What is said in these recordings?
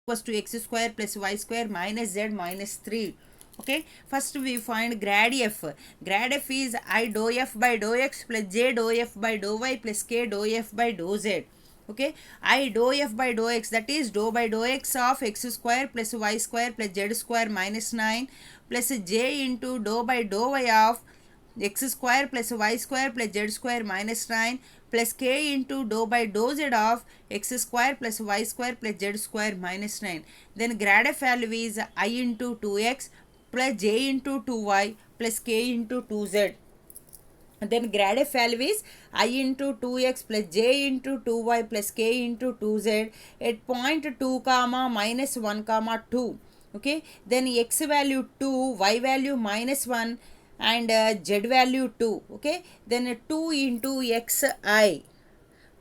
equals to x square plus y square minus z minus 3. Okay, first we find grad f. Grad f is I dou f by dou x plus j dou f by dou y plus k dou f by dou z. Okay, I dou f by dou x, that is dou by dou x of x square plus y square plus z square minus 9 plus j into dou by dou y of x square plus y square plus z square minus 9 plus k into dou by dou z of x square plus y square plus z square minus 9. Then grad f value is I into 2x plus j into 2y plus k into 2z. Then grad f value is I into 2x plus j into 2y plus k into 2z at point 2 comma minus 1 comma 2. Okay, then x value 2, y value minus 1 and z value 2. Okay, then 2 into xi,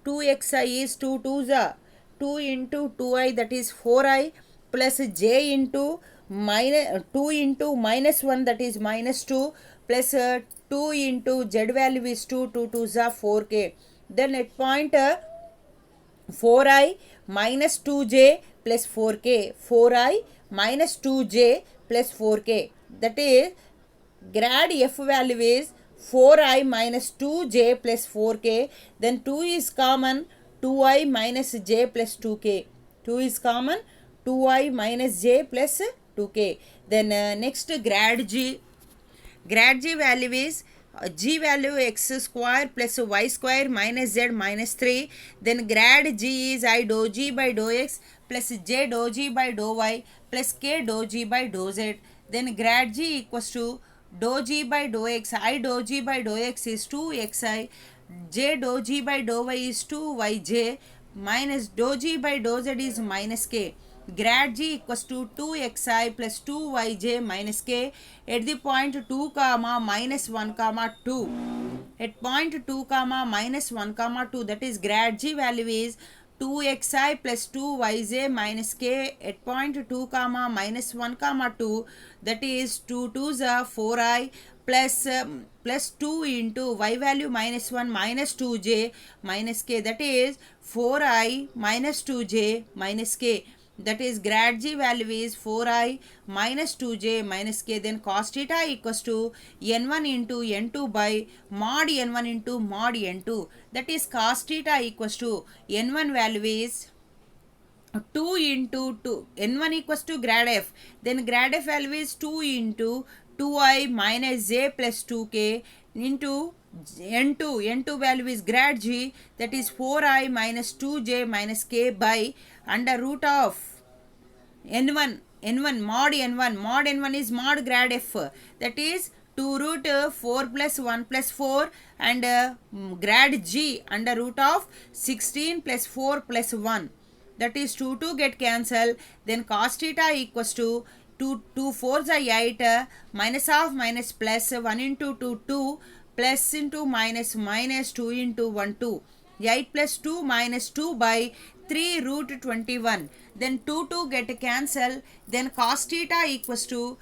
2xi is 2 2s are 2 into 2i, that is 4i plus j into minus 2 into minus 1, that is minus 2 plus 2 into z value is 2 2 2s are 4k. Then at point 4i minus 2j plus 4k, 4i minus 2j plus 4k, that is grad f value is 4i minus 2j plus 4k. Then 2 is common, 2i minus j plus 2k, 2 is common, 2i minus j plus 2k. Then next grad g. Grad g value is g value x square plus y square minus z minus 3. Then grad g is I dou g by dou x plus j dou g by dou y plus k dou g by dou z. Then grad g equals to dou g by dou x, I dou g by dou x is 2xi, j dou g by dou y is 2yj minus dou g by dou z is minus k. Grad g equals to 2xi plus 2yj minus k at the point 2 comma minus 1 comma 2. At point 2 comma minus 1 comma 2, that is grad g value is 2xi plus 2yj minus k at point 2 comma minus 1 comma 2, that is 2 2s are 4i plus 2 into y value minus 1 minus 2j minus k, that is 4i minus 2j minus k. That is grad g value is 4i minus 2j minus k. Then cos theta equals to n1 into n2 by mod n1 into mod n2. That is cos theta equals to n1 value is 2 into 2, n1 equals to grad f, then grad f value is 2 into 2i minus j plus 2k into n2 value is grad g, that is 4i minus 2j minus k by under root of n1 mod n1 is mod grad f, that is 2 root 4 plus 1 plus 4 and grad g under root of 16 plus 4 plus 1, that is 2 get cancelled. Then cos theta equals to 2 4s are 8 minus half minus plus 1 into 2 2 plus into minus minus 2 into 1 2, 8 plus 2 minus 2 by 3 root 21. Then 2 get cancelled. Then cos theta equals to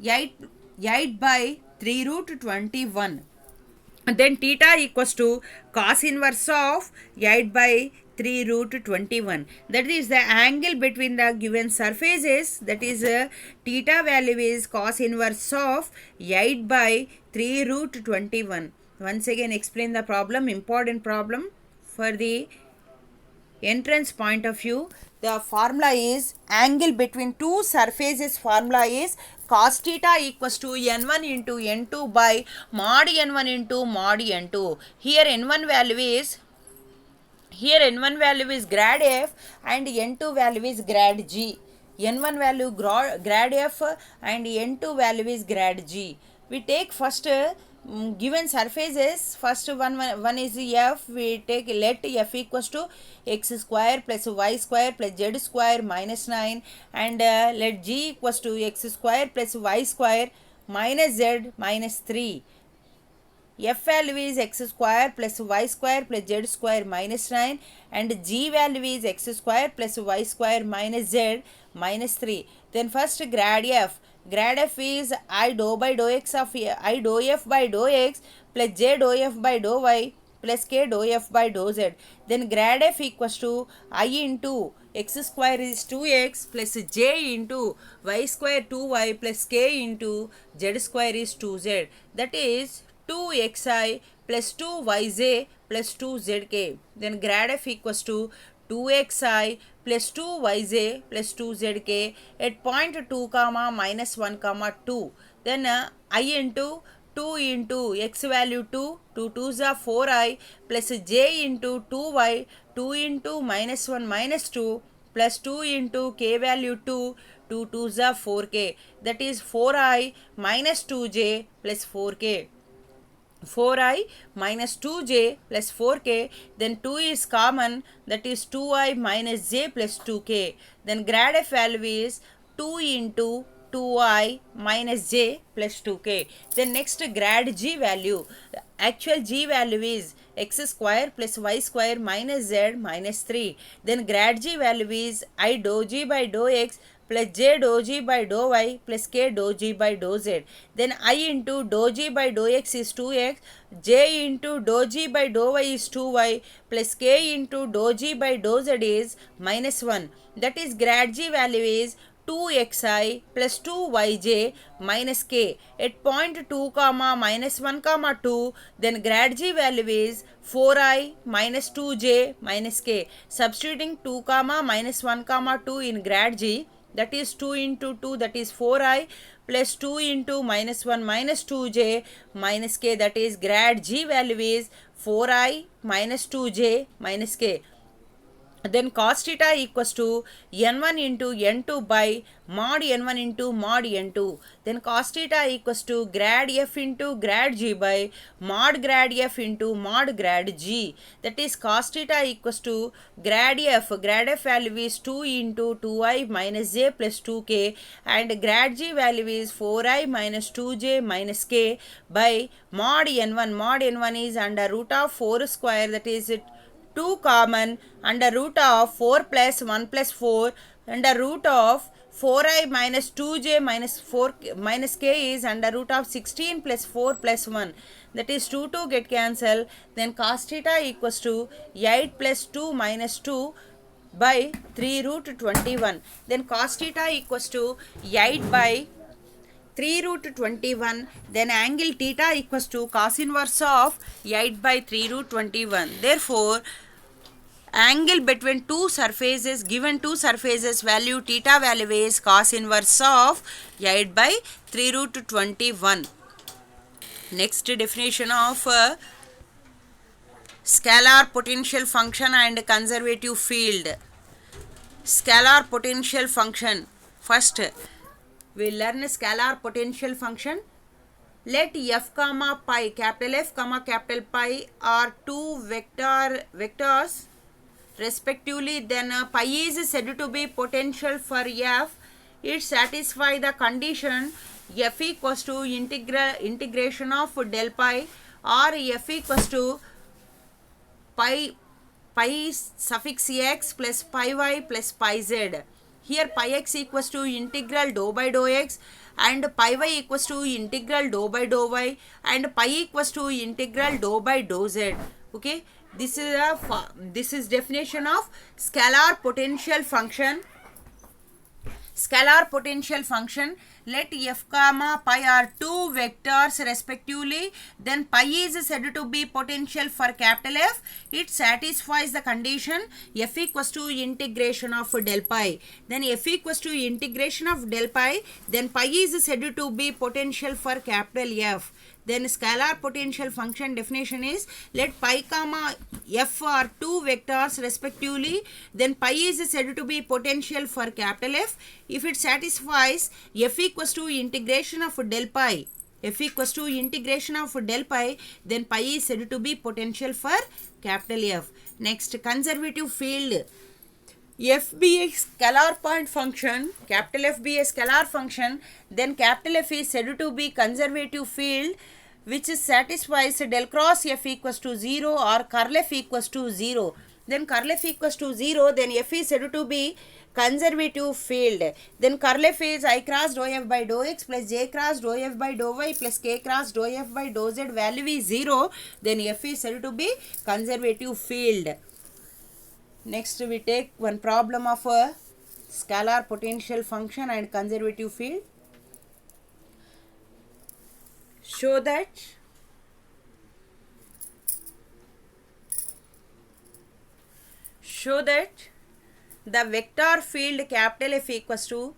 8 by 3 root 21. And then theta equals to cos inverse of 8 by 3 root 21. That is the angle between the given surfaces. That is theta value is cos inverse of 8 by 3 root 21. Once again explain the problem, important problem for the entrance point of view. The formula is angle between two surfaces, formula is cos theta equals to n1 into n2 by mod n1 into mod n2. Here n1 value is grad f and n2 value is grad g. n1 value grad f and n2 value is grad g. We take first given surfaces, first one is f, we take let f equals to x square plus y square plus z square minus 9 and let g equals to x square plus y square minus z minus 3. F value is x square plus y square plus z square minus 9 and g value is x square plus y square minus z minus 3. Then first grad f is I dou by dou x of I dou f by dou x plus j dou f by dou y plus k dou f by dou z. Then grad f equals to I into x square is 2x plus j into y square 2y plus k into z square is 2z. That is 2xi plus 2yj plus 2zk. Then grad f equals to 2xi plus 2yj plus 2zk at point 2 comma minus 1 comma 2. Then I into 2 into x value 2, 2 2s are 4i plus j into 2y, 2 into minus 1 minus 2 plus 2 into k value 2, 2 2s are 4k. That is 4i minus 2j plus 4k. 4i minus 2j plus 4k, then 2 is common, that is 2i minus j plus 2k. Then grad f value is 2 into 2i minus j plus 2k. Then next grad g value, actual g value is x square plus y square minus z minus 3. Then grad g value is I dou g by dou x plus j dou g by dou y plus k dou g by dou z. Then I into dou g by dou x is 2x, j into dou g by dou y is 2y plus k into dou g by dou z is minus 1. That is grad g value is 2xi plus 2yj minus k at point 2 comma minus 1 comma 2. Then grad g value is 4i minus 2j minus k. Substituting 2 comma minus 1 comma 2 in grad g, that is 2 into 2, that is 4i plus 2 into minus 1 minus 2j minus k, that is grad g value is 4i minus 2j minus k. Then cos theta equals to n1 into n2 by mod n1 into mod n2. Then cos theta equals to grad f into grad g by mod grad f into mod grad g. That is cos theta equals to grad f value is 2 into 2i minus j plus 2k, and grad g value is 4i minus 2j minus k by mod n1. Mod n1 is under root of 4 square, that is 2 common, under root of 4 plus 1 plus 4, under root of 4i minus 2j minus 4 minus k is under root of 16 plus 4 plus 1, that is 2 2 get cancel. Then cos theta equals to 8 plus 2 minus 2 by 3 root 21. Then cos theta equals to 8 by 3 root 21. Then angle theta equals to cos inverse of 8 by 3 root 21. Therefore, angle between two surfaces, given two surfaces value theta value is cos inverse of 8 by 3 root 21. Next definition of scalar potential function and conservative field. Scalar potential function. First, we learn scalar potential function. Let f comma pi, capital F comma capital pi are two vectors respectively, then pi is said to be potential for f. It satisfies the condition f equals to integration of del pi, or f equals to pi suffix x plus pi y plus pi z. Here pi x equals to integral dou by dou x, and pi y equals to integral dou by dou y, and pi equals to integral dou by dou z. Okay, this is definition of scalar potential function. Scalar potential function. Let f comma pi are two vectors respectively, then pi is said to be potential for capital F. It satisfies the condition f equals to integration of del pi. Then f equals to integration of del pi, then pi is said to be potential for capital F. Then scalar potential function definition is, let pi comma f are two vectors respectively, then pi is said to be potential for capital F. If it satisfies f equals to integration of del pi, f equals to integration of del pi, then pi is said to be potential for capital F. Next, conservative field. F be a scalar point function, capital F be a scalar function, then capital F is said to be conservative field which satisfies del cross F equals to 0 or curl F equals to 0. Then curl F equals to 0, then F is said to be conservative field. Then curl F is I cross dou F by dou x plus j cross dou F by dou y plus k cross dou F by dou z, value is 0, then F is said to be conservative field. Next we take one problem of a scalar potential function and conservative field. Show that the vector field capital F equals to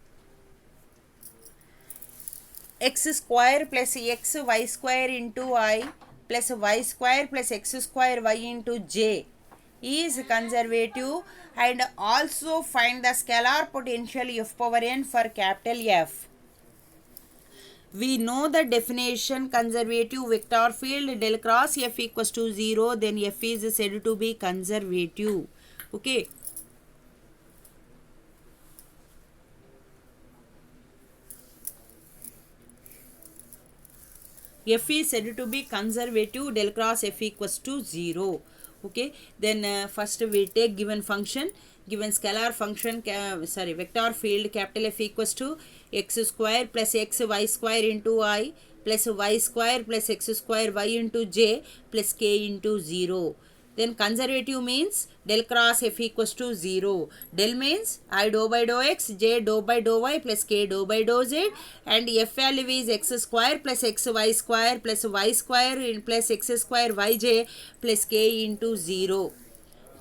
x square plus x y square into I plus y square plus x square y into j is conservative, and also find the scalar potential F power n for capital F. We know the definition conservative vector field del cross F equals to 0, then F is said to be conservative. Okay. F is said to be conservative del cross F equals to 0. Okay, then first we take given function, given scalar function, vector field capital F equals to x square plus x y square into I plus y square plus x square y into j plus k into 0. Then conservative means del cross F equals to 0. Del means I dou by dou x, j dou by dou y plus k dou by dou z, and F value is x square plus x y square plus y square plus x square yj plus k into 0.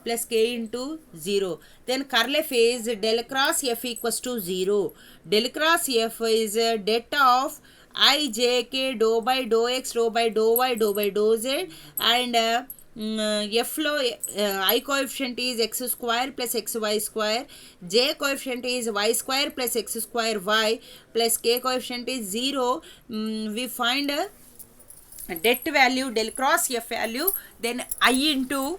Plus k into 0. Then curl F is del cross F equals to 0. Del cross F is det of I j k dou by dou x dou by dou y dou by dou z, and F low I coefficient is x square plus xy square, j coefficient is y square plus x square y, plus k coefficient is 0. We find det value del cross F value, then I into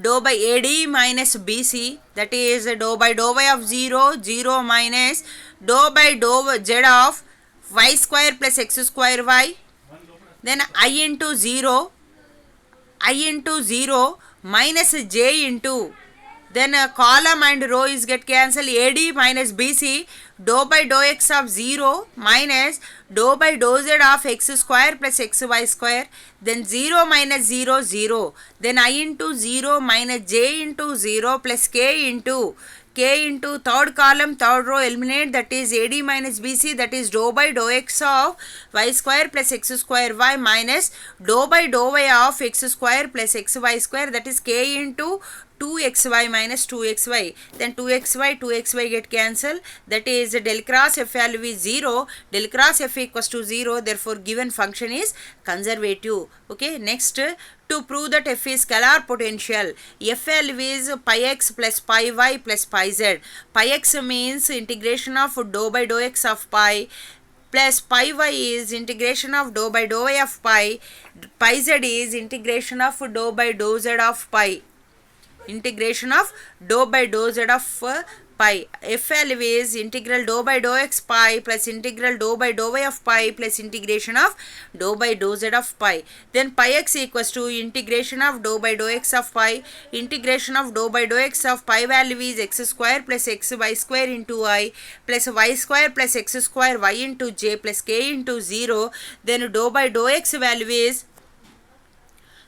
dou by AD minus BC, that is dou by dou y of 0, 0 minus dou by dou z of y square plus x square y, then I into 0 minus j into, then column and row is get cancelled, AD minus BC dou by dou x of 0 minus dou by dou z of x square plus xy square, then 0 minus 0 0, then I into 0 minus j into 0 plus k into third column third row eliminate, that is AD minus BC, that is dou by dou x of y square plus x square y minus dou by dou y of x square plus xy square, that is k into 2xy minus 2xy, then 2xy get cancelled, that is del cross F value is 0, del cross F equals to 0, therefore given function is conservative. Okay, next, to prove that F is scalar potential, F value is pi x plus pi y plus pi z. Pi x means integration of dou by dou x of pi, plus pi y is integration of dou by dou y of pi, pi z is integration of dou by dou z of pi, integration of dou by dou z of pi. F value is integral dou by dou x pi plus integral dou by dou y of pi plus integration of dou by dou z of pi. Then pi x equals to integration of dou by dou x of pi, integration of dou by dou x of pi value is x square plus x y square into I plus y square plus x square y into j plus k into 0. Then dou by dou x value is,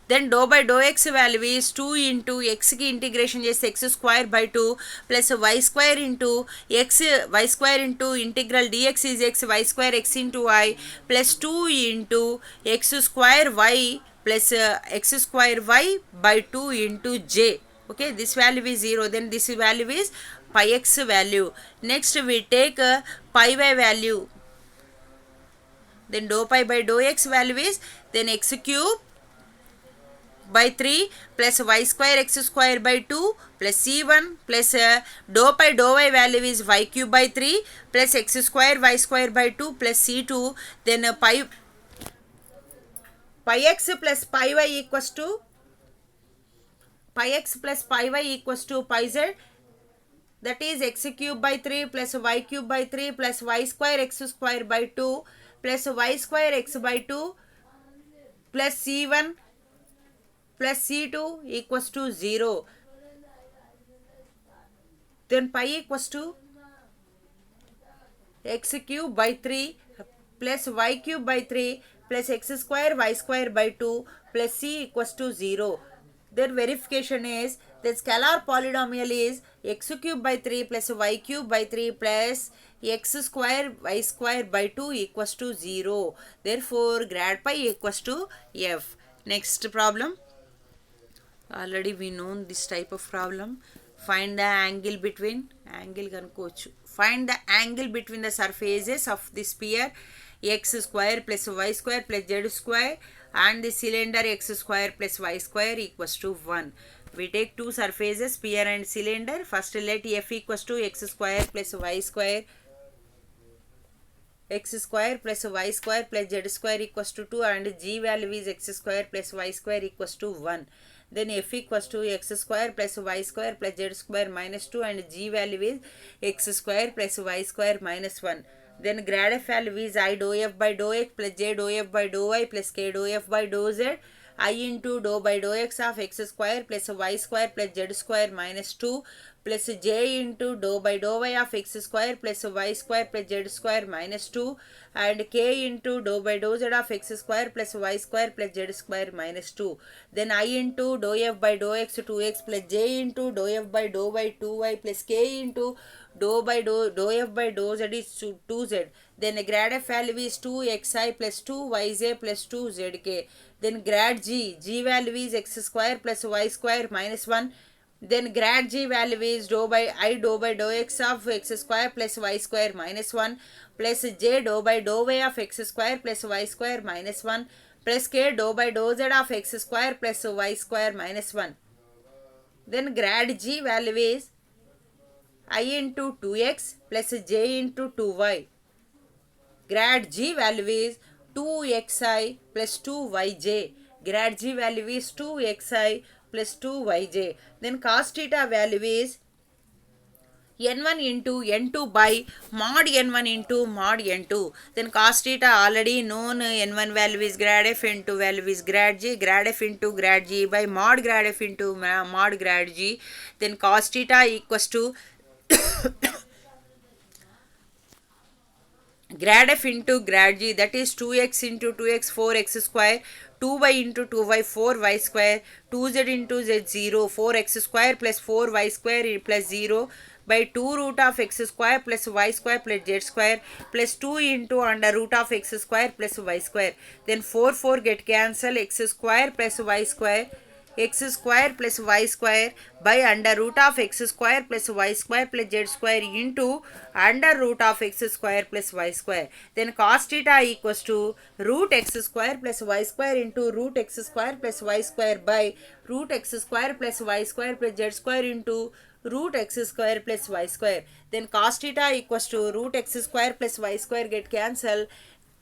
then dou by dou x value is 2 into x की integration చేస్తే x square by 2 plus y square into x, y square into integral dx is x, y square x into I plus 2 into x square y plus x square y by 2 into j. Okay, this value is 0, then this value is pi x value. Next we take pi y value, then dou pi by dou x value is then x cube by 3 plus y square x square by 2 plus c1 plus dou pi dou y value is y cube by 3 plus x square y square by 2 plus c2, then pi x plus pi y equals to pi z, that is x cube by 3 plus y cube by 3 plus y square x square by 2 plus y square x by 2 plus c1 plus c2 equals to 0. Then pi equals to x cube by 3 plus y cube by 3 plus x square y square by 2 plus c equals to 0. Their verification is the scalar polynomial is x cube by 3 plus y cube by 3 plus x square y square by 2 equals to 0. Therefore, grad pi equals to f. Next problem. Already we know this type of problem. Find the angle between find the angle between the surfaces of the sphere x square plus y square plus z square and the cylinder x square plus y square equals to 1. We take two surfaces, sphere and cylinder. First let f equals to x square plus y square plus y square plus z square equals to 2 and g value is x square plus y square equals to 1. Then f equals to x square plus y square plus z square minus 2 and g value is x square plus y square minus 1. Then grad f value is I dou f by dou x plus j dou f by dou y plus k dou f by dou z. I into dou by dou x of x square plus y square plus z square minus 2 plus j into dou by dou y of x square plus y square plus z square minus 2 and k into dou by dou z of x square plus y square plus z square minus 2. Then I into dou f by dou x 2x plus j into dou f by dou y 2y plus k into dou by dou f by dou z is 2z. Then grad f value is 2xi plus 2yj plus 2zk. Then grad g value is x square plus y square minus 1. Then grad g value is dou by dou x of x square plus y square minus 1 plus j dou by dou y of x square plus y square minus 1 plus k dou by dou z of x square plus y square minus 1. Then grad g value is I into 2x plus j into 2y. Grad g value is 2xi plus 2yj. Grad g value is 2xi plus 2yj. Then cos theta value is n1 into n2 by mod n1 into mod n2. Then cos theta already known, n1 value is grad f, n2 value is grad g, grad f into grad g by mod grad f into mod grad g. Then cos theta equals to grad f into grad g, that is 2x into 2x 4x square, 2y into 2y 4y square, 2z into z 0, 4x square plus 4y square plus 0 by 2 root of x square plus y square plus z square plus 2 into under root of x square plus y square. Then 4 get cancel, x square plus y square plus y square by under root of x square plus y square plus z square into under root of x square plus y square. Then cos theta equals to root x square plus y square into root x square plus y square by root x square plus y square plus z square into root x square plus y square. Then cos theta equals to root x square plus y square get cancel,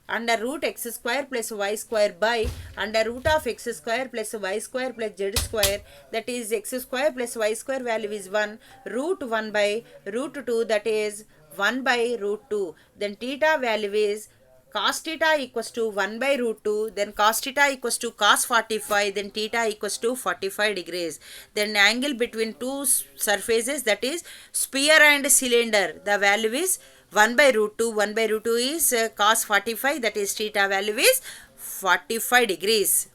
under root x square plus y square by under root of x square plus y square plus z square, that is x square plus y square value is 1, root 1 by root 2, that is 1 by root 2. Then theta value is cos theta equals to 1 by root 2, then cos theta equals to cos 45, then theta equals to 45 degrees. Then angle between two surfaces, that is sphere and cylinder, the value is 1 by root 2. 1 by root 2 is cos 45, that is theta value is 45 degrees.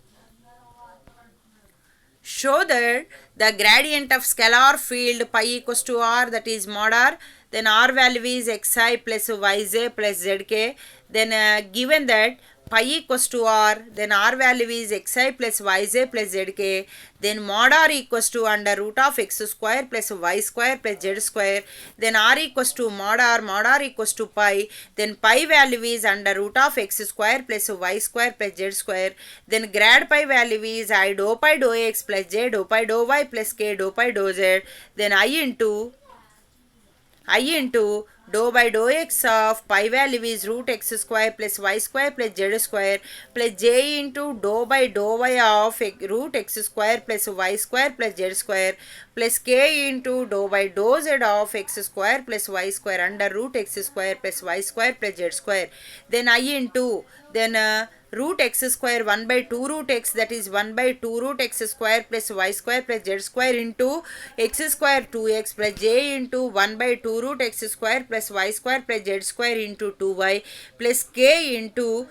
Show that the gradient of scalar field pi equals to r, that is mod r, then r value is xi plus yj plus zk. Then given that pi equals to r, then r value is xi plus yj plus zk, then mod r equals to under root of x square plus y square plus z square, then r equals to mod r equals to pi, then pi value is under root of x square plus y square plus z square, then grad pi value is I dou pi dou x plus j dou pi dou y plus k dou pi dou z, then I into dou by dou x of pi value is root x square plus y square plus z square plus j into dou by dou y of root x square plus y square plus z square plus k into dou by dou z of x square plus y square under root x square plus y square plus z square. Then I into root x square 1 by 2 root x, that is 1 by 2 root x square plus y square plus z square into x square 2x plus j into 1 by 2 root x square plus y square plus z square into 2y plus k into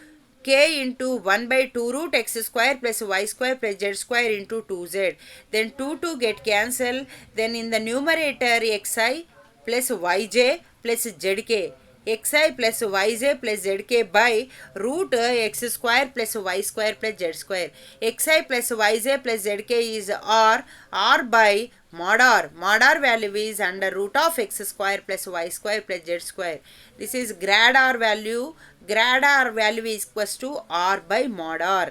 k into 1 by 2 root x square plus y square plus z square into 2z. Then 2 get cancelled. Then in the numerator xi plus yj plus zk. xi plus yj plus zk by root x square plus y square plus z square. xi plus yj plus zk is r by mod r. Mod r value is under root of x square plus y square plus z square. This is grad r value. Grad r value is equals to r by mod r.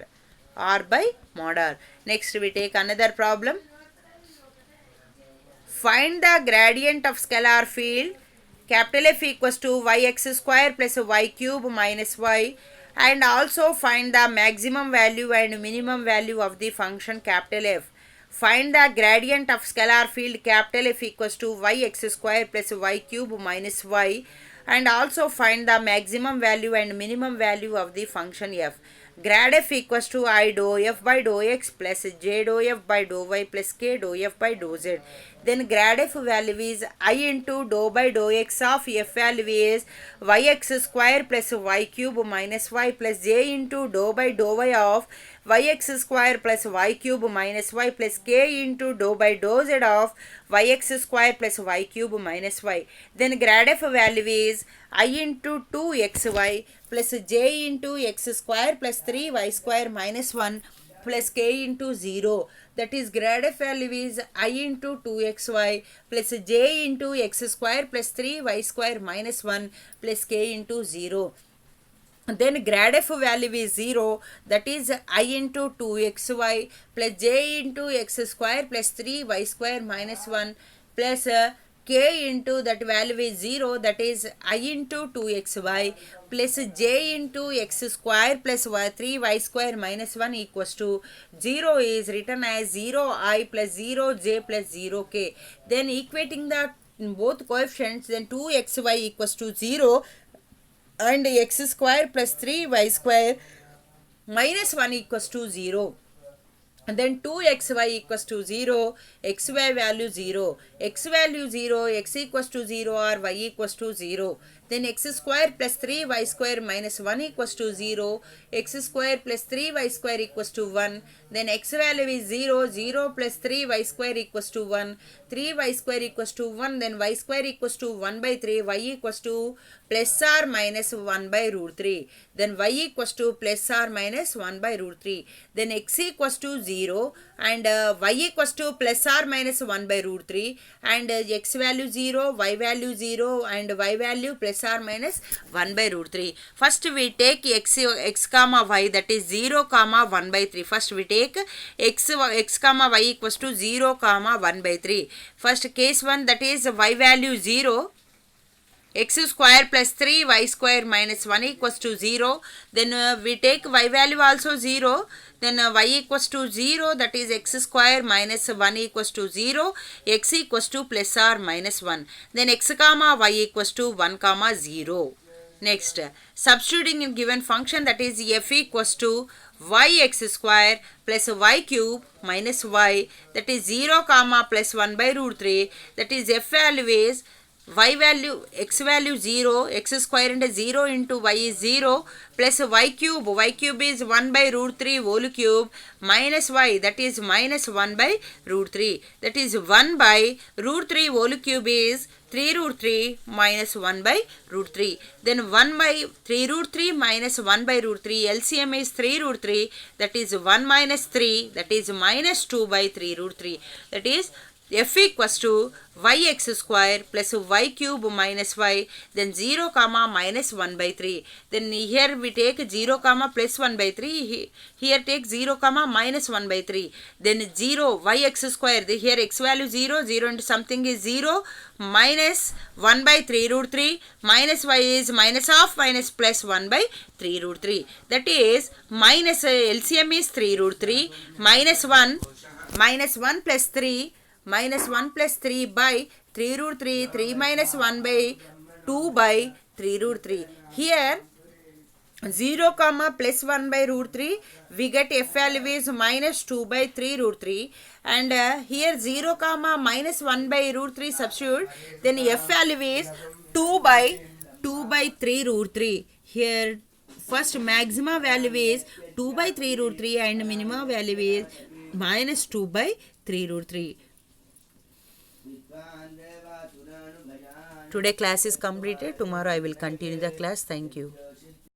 R by mod r. Next we take another problem. Find the gradient of scalar field capital F equals to yx square plus y cube minus y, and also find the maximum value and minimum value of the function capital F. Find the gradient of scalar field capital F equals to yx square plus y cube minus y, and also find the maximum value and minimum value of the function f. Grad f equals to I dou f by dou x plus j dou f by dou y plus k dou f by dou z. Then grad f value is I into dou by dou x of f value is yx square plus y cube minus y plus j into dou by dou y of yx square plus y cube minus y plus k into dou by dou z of yx square plus y cube minus y. Then grad f value is I into 2xy plus j into x square plus 3y square minus 1 plus k into 0. That is grad f value is I into 2xy plus j into x square plus 3y square minus 1 plus k into 0. Then grad f value is 0, that is I into 2xy plus j into x square plus 3y square minus 1 plus k into that value is 0, that is I into 2xy plus j into x square plus 3y square minus 1 equals to 0 is written as 0i plus 0j plus 0k. Then equating the both coefficients, then 2xy equals to 0 and x square plus 3y square minus 1 equals to 0. And then 2xy equals to 0, xy value 0, x value 0, x equals to 0 or y equals to 0. Then x square plus 3y square minus 1 equals to 0, x square plus 3y square equals to 1. Then x value is 0, 0 plus 3y square equals to 1, 3y square equals to 1, then y square equals to 1 by 3, y equals to plus or minus 1 by root 3. Then y equals to plus or minus 1 by root 3. Then x equals to 0 and y equals to plus or minus 1 by root 3, and x value 0, y value 0 and y value plus or minus 1 by root 3. First we take x comma y, that is 0 comma 1 by 3. First we take x comma y equals to 0 comma 1 by 3. First case 1, that is y value 0, x square plus 3y square minus 1 equals to 0. Then we take y value also 0. Then y equals to 0, that is x square minus 1 equals to 0, x equals to plus or minus 1. Then x comma y equals to 1 comma 0. Next, substituting in given function, that is f equals to yx square plus y cube minus y, that is 0 comma plus 1 by root 3, that is f value is y value, x value 0, x square into 0 into y is 0 plus y cube is 1 by root 3 whole cube minus y, that is minus 1 by root 3, that is 1 by root 3 whole cube is 3 root 3 minus 1 by root 3. Then 1 by 3 root 3 minus 1 by root 3, LCM is 3 root 3, that is 1 minus 3, that is minus 2 by 3 root 3, that is f equals to yx square plus y cube minus y, then 0 comma minus 1 by 3. Then here we take 0 comma plus 1 by 3, here take 0 comma minus 1 by 3. Then 0 yx square, here x value 0, 0 into something is 0, minus 1 by 3 root 3, minus y is minus half minus plus 1 by 3 root 3. That is minus LCM is 3 root 3 minus 1 plus 3 minus 1 plus 3 by 3 root 3, 3 minus 1 by 2 by 3 root 3. Here 0 comma plus 1 by root 3, we get f value is minus 2 by 3 root 3, and here 0 comma minus 1 by root 3 substitute, then f value is 2 by 3 root 3. Here First maxima value is 2 by 3 root 3 and minima value is minus 2 by 3 root 3. Today class is completed. Tomorrow I will continue the class. Thank you.